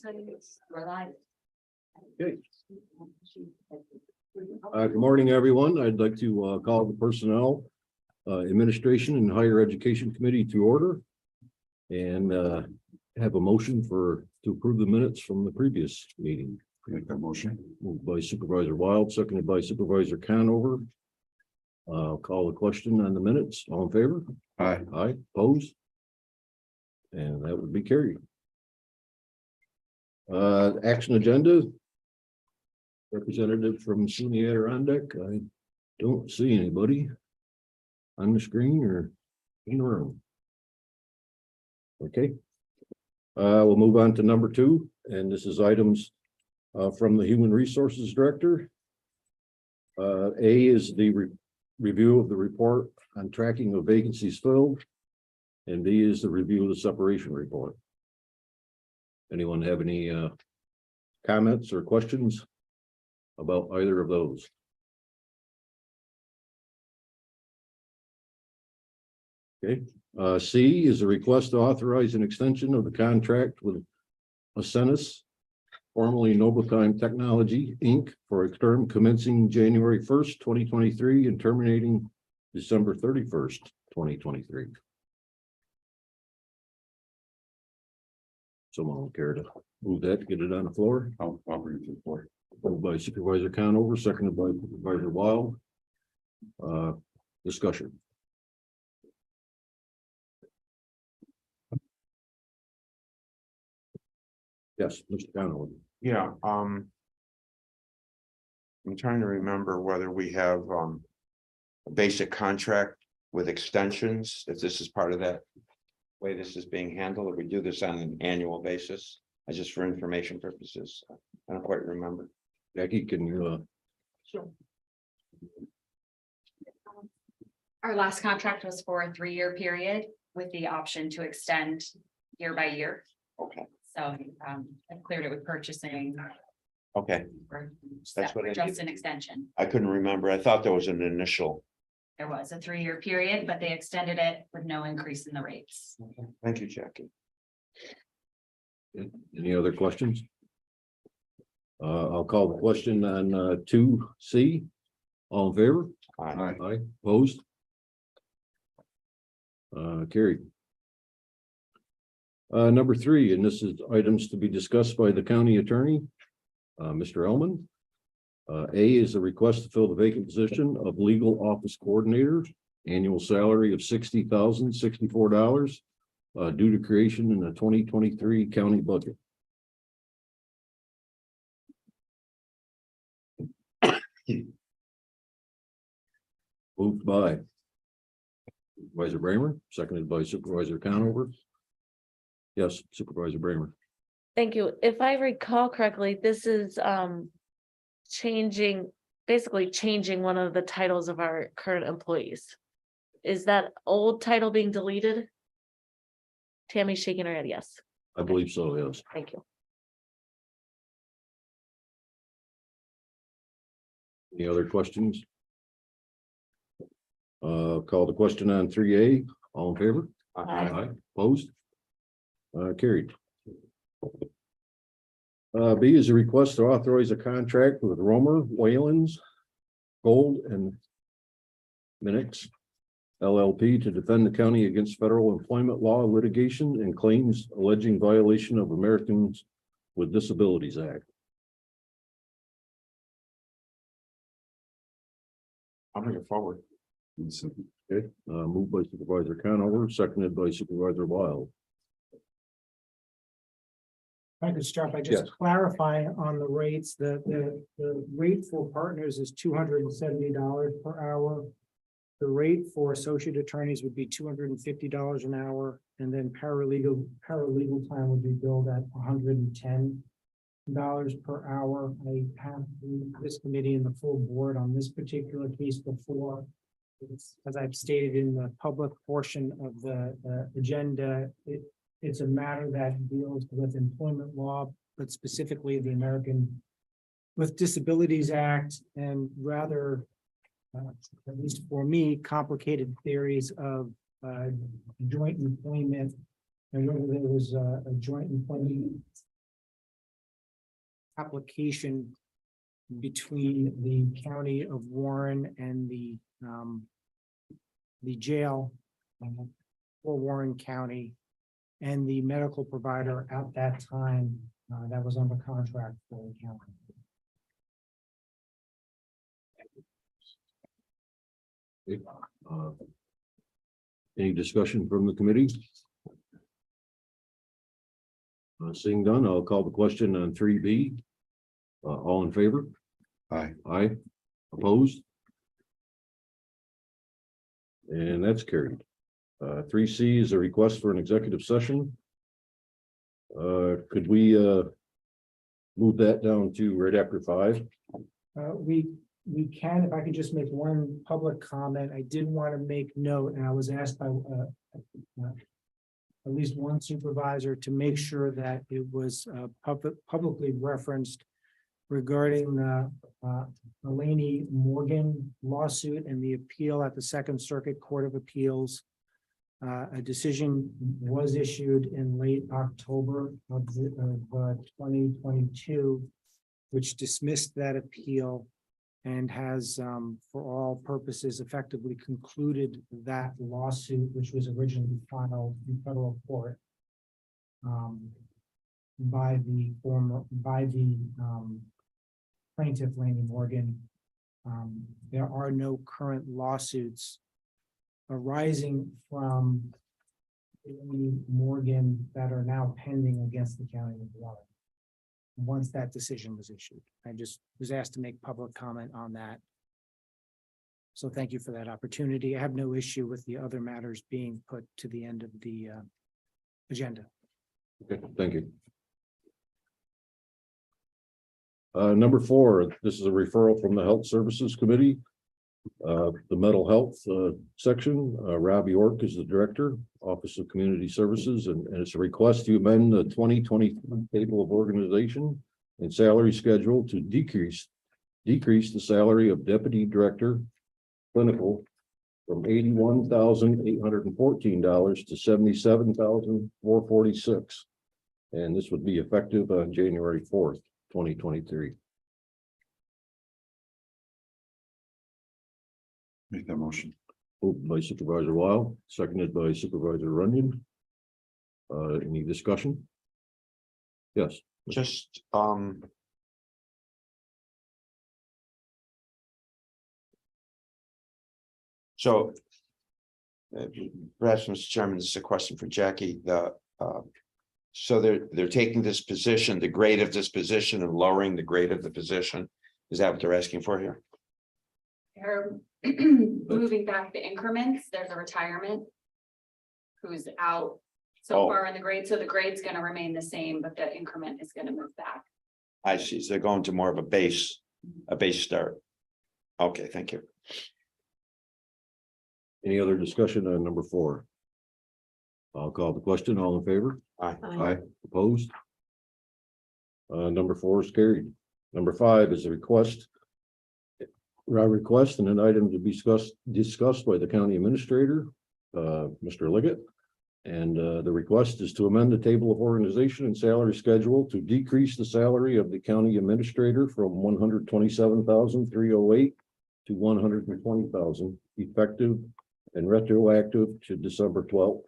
We're live. Okay. Good morning, everyone. I'd like to call the Personnel, Administration and Higher Education Committee to order and have a motion to approve the minutes from the previous meeting. Make that motion. Moved by Supervisor Wild, seconded by Supervisor Conover. I'll call the question on the minutes. All in favor? Aye. Aye, opposed? And that would be carried. Action agenda. Representative from SUNY Adirondack. I don't see anybody on the screen or in the room. Okay. We'll move on to number 2, and this is items from the Human Resources Director. A is the review of the report on tracking of vacancies filled, and B is the review of the separation report. Anyone have any comments or questions about either of those? Okay. C is a request to authorize an extension of the contract with Ascenus, formerly Nobletime Technology, Inc., for a term commencing January 1st, 2023 and terminating December 31st, 2023. Someone will care to move that, get it on the floor. I'll bring it to the floor. Moved by Supervisor Conover, seconded by Supervisor Wild. Discussion. Yes, Mr. Conover. Yeah, I'm trying to remember whether we have a basic contract with extensions, if this is part of that way this is being handled, or we do this on an annual basis, just for information purposes. I don't quite remember. Jackie, can you Sure. Our last contract was for a 3-year period with the option to extend year by year. Okay, So I cleared it with purchasing. okay, For That's what I just did. an extension. I couldn't remember. I thought there was an initial. There was a 3-year period, but they extended it with no increase in the rates. Thank you, Jackie. any other questions? I'll call the question on 2C. All in favor? Aye. Aye, opposed? Carried. Number 3, and this is items to be discussed by the county attorney, Mr. Elman. A is a request to fill the vacant position of legal office coordinator, annual salary of $60,064, due to creation in the 2023 county budget. Moved by Supervisor Bramer, seconded by Supervisor Conover. Yes, Supervisor Bramer. Thank you. If I recall correctly, this is basically changing one of the titles of our current employees. Is that old title being deleted? Tammy's shaking her head, yes. I believe so, yes. Thank you. Any other questions? Call the question on 3A. All in favor? Aye. Opposed? Carried. B is a request to authorize a contract with Romer, Waylands, Gold and Minix LLP to defend the county against federal employment law litigation and claims alleging violation of Americans with Disabilities Act. I'll bring it forward. Okay, moved by Supervisor Conover, seconded by Supervisor Wild. If I could start by Yes. just clarifying on the rates, the rate for partners is $270 per hour. The rate for associate attorneys would be $250 an hour, and then paralegal time would be billed at $110 per hour. I have this committee and the full board on this particular case before. As I've stated in the public portion of the agenda, it's a matter that deals with employment law, but specifically the American with Disabilities Act, and rather, at least for me, complicated theories of joint employment and whether there was a joint employment application between the county of Warren and the jail for Warren County and the medical provider at that time that was under contract for the county. Uh, Any discussion from the committee? Seeing done, I'll call the question on 3B. All in favor? Aye. Aye. Opposed? And that's carried. 3C is a request for an executive session. Could we move that down to right after 5? We can, if I could just make one public comment, I did want to make note, and I was asked by at least one supervisor to make sure that it was publicly referenced regarding the Elaine Morgan lawsuit and the appeal at the Second Circuit Court of Appeals. A decision was issued in late October of 2022, which dismissed that appeal and has, for all purposes, effectively concluded that lawsuit, which was originally filed in federal court by the plaintiff, Elaine Morgan. There are no current lawsuits arising from Elaine Morgan that are now pending against the county of Warren. Once that decision was issued, I just was asked to make public comment on that. So thank you for that opportunity. I have no issue with the other matters being put to the end of the agenda. Okay, thank you. Number 4, this is a referral from the Health Services Committee. The mental health section, Rob York is the director, Office of Community Services, and it's a request to amend the 2020 table of organization and salary schedule to decrease the salary of deputy director clinical from $81,814 to $77,446. And this would be effective on January 4th, 2023. Make that motion. Moved by Supervisor Wild, seconded by Supervisor Runyon. Any discussion? Yes. Just, so perhaps, Mr. Chairman, this is a question for Jackie. So they're taking this position, the grade of this position, and lowering the grade of the position. Is that what they're asking for here? They're moving back the increments. There's a retirement who's out so Oh. far in the grade. So the grade's going to remain the same, but the increment is going to move back. I see. So they're going to more of a base start. Okay, thank you. Any other discussion on number 4? I'll call the question. All in favor? Aye. Aye. Opposed? Number 4 is carried. Number 5 is a request. A request and an item to be discussed by the county administrator, Mr. Liggett. And the request is to amend the table of organization and salary schedule to decrease the salary of the county administrator from $127,308 to $120,000, effective and retroactive to December 12th,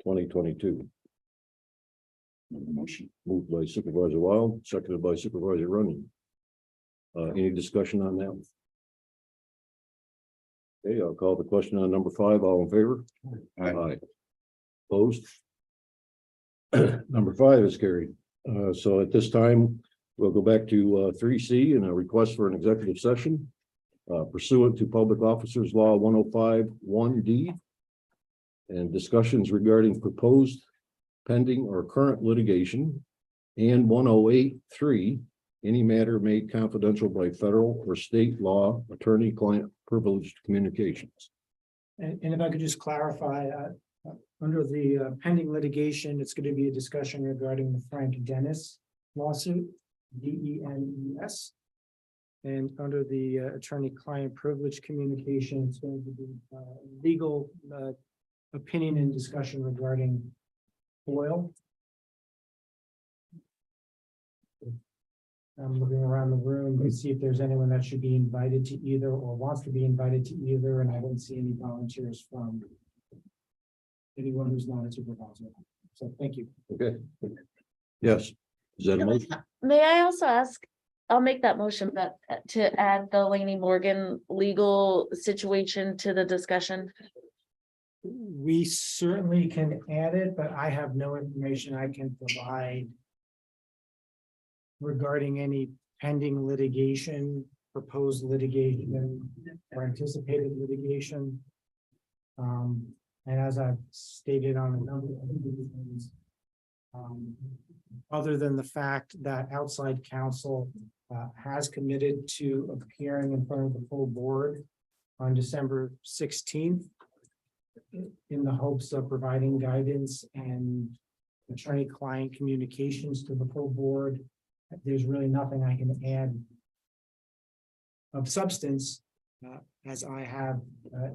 2022. Make the motion. Moved by Supervisor Wild, seconded by Supervisor Runyon. Any discussion on that? Okay, I'll call the question on number 5. All in favor? Aye. Opposed? Number 5 is carried. So at this time, we'll go back to 3C and a request for an executive session pursuant to Public Officers Law 105(1)D and discussions regarding proposed, pending, or current litigation, and 108(3), any matter made confidential by federal or state law, attorney-client privileged communications. And if I could just clarify, under the pending litigation, it's going to be a discussion regarding the Frank Dennis lawsuit, DENES. And under the attorney-client privilege communication, it's going to be legal opinion and discussion regarding oil. I'm looking around the room to see if there's anyone that should be invited to either or wants to be invited to either, and I don't see any volunteers from anyone who's not a supervisor. So thank you. Okay. Yes, is that a motion? May I also ask, I'll make that motion, but to add the Laney Morgan legal situation to the discussion. We certainly can add it, but I have no information I can provide regarding any pending litigation, proposed litigation, or anticipated litigation. And as I've stated on a number of things, other than the fact that outside counsel has committed to appearing in front of the full board on December 16th in the hopes of providing guidance and attorney-client communications to the full board, there's really nothing I can add of substance, as I have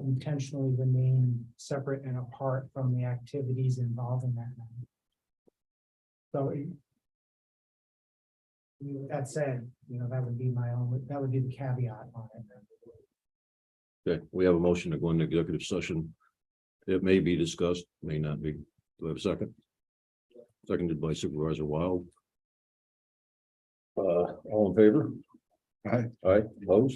intentionally remained separate and apart from the activities involving that matter. So with that said, that would be that would be the caveat on it. Okay, we have a motion to go into executive session. It may be discussed, may not be. Do we have a second? Seconded by Supervisor Wild. All in favor? Aye. Aye, opposed?